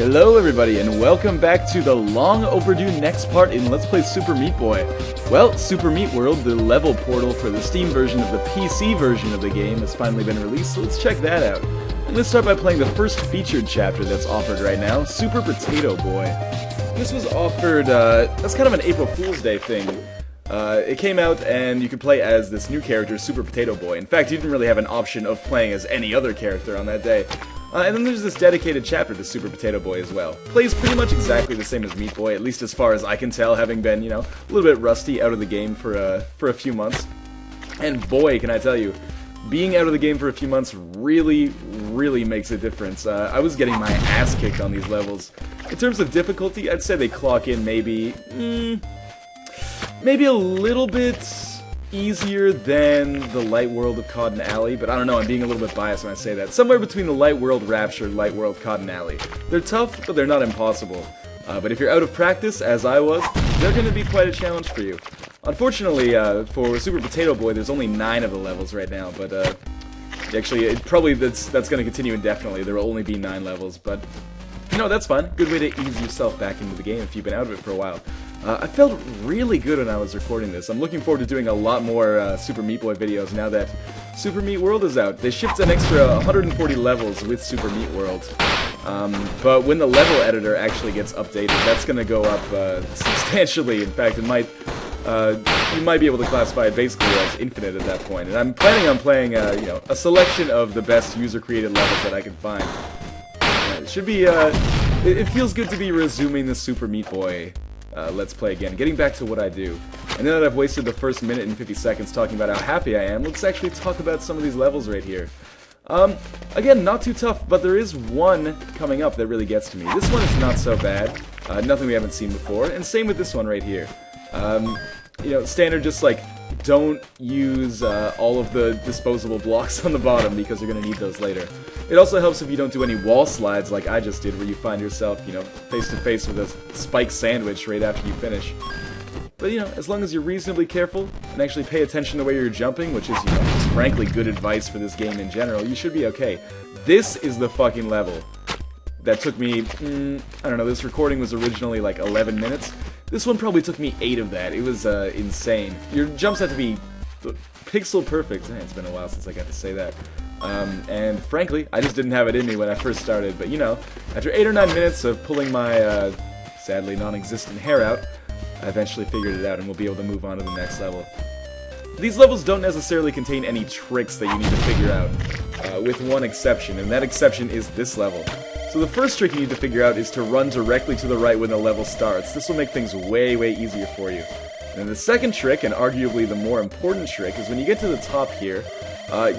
Hello everybody, and welcome back to the long overdue next part in Let's Play Super Meat Boy. Well, Super Meat World, the level portal for the Steam version of the PC version of the game, has finally been released, so let's check that out. I'm going to start by playing the first featured chapter that's offered right now, Super Potato Boy. This was offered, that's kind of an April Fool's Day thing. It came out and you could play as this new character, Super Potato Boy. In fact, you didn't really have an option of playing as any other character on that day. And then there's this dedicated chapter to Super Potato Boy as well. Plays pretty much exactly the same as Meat Boy, at least as far as I can tell, having been, you know, a little bit rusty out of the game for a few months. And boy, can I tell you, being out of the game for a few months really makes a difference. I was getting my ass kicked on these levels. In terms of difficulty, I'd say they clock in maybe a little bit easier than the Light World of Cotton Alley, but I don't know, I'm being a little bit biased when I say that. Somewhere between the Light World Rapture and Light World Cotton Alley. They're tough, but they're not impossible. But if you're out of practice, as I was, they're going to be quite a challenge for you. Unfortunately, for Super Potato Boy, there's only 9 of the levels right now, but actually, that's going to continue indefinitely. There will only be 9 levels, but you know, that's fun. Good way to ease yourself back into the game if you've been out of it for a while. I felt really good when I was recording this. I'm looking forward to doing a lot more Super Meat Boy videos now that Super Meat World is out. They shipped an extra 140 levels with Super Meat World. But when the level editor actually gets updated, that's going to go up substantially. In fact, it might you might be able to classify it basically as infinite at that point. And I'm planning on playing you know, a selection of the best user-created levels that I can find. It should be it feels good to be resuming the Super Meat Boy Let's Play again, getting back to what I do. And now that I've wasted the first minute and 50 seconds talking about how happy I am, let's actually talk about some of these levels right here. Again, not too tough, but there is one coming up that really gets to me. This one is not so bad, nothing we haven't seen before, and same with this one right here. You know, standard, just like, don't use all of the disposable blocks on the bottom because you're going to need those later. It also helps if you don't do any wall slides like I just did, where you find yourself, you know, face to face with a spiked sandwich right after you finish. But, you know, as long as you're reasonably careful and actually pay attention to where you're jumping, which is, you know, just frankly good advice for this game in general, you should be okay. This is the fucking level that took me, I don't know, this recording was originally like 11 minutes. This one probably took me 8 of that. It was insane. Your jumps have to be pixel perfect. It's been a while since I got to say that. And frankly, I just didn't have it in me when I first started. But you know, after 8 or 9 minutes of pulling my sadly non-existent hair out, I eventually figured it out and we'll be able to move on to the next level. These levels don't necessarily contain any tricks that you need to figure out, with one exception, and that exception is this level. So the first trick you need to figure out is to run directly to the right when the level starts. This will make things way easier for you. And then the second trick, and arguably the more important trick, is when you get to the top here,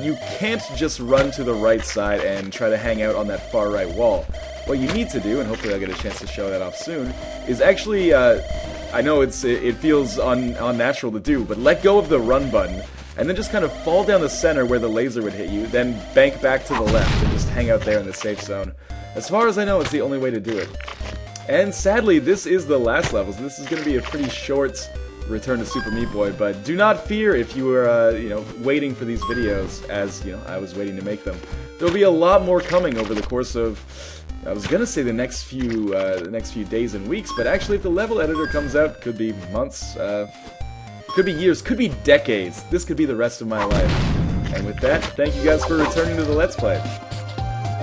you can't just run to the right side and try to hang out on that far right wall. What you need to do, and hopefully I'll get a chance to show that off soon, is actually, I know it feels unnatural to do, but let go of the run button, and then just kind of fall down the center where the laser would hit you, then bank back to the left and just hang out there in the safe zone. As far as I know, it's the only way to do it. And sadly, this is the last level, so this is going to be a pretty short return to Super Meat Boy, but do not fear if you were, you know, waiting for these videos, as, you know, I was waiting to make them. There'll be a lot more coming over the course of, I was gonna say the next few days and weeks, but actually if the level editor comes out, could be months, could be years, could be decades. This could be the rest of my life. And with that, thank you guys for returning to the Let's Play.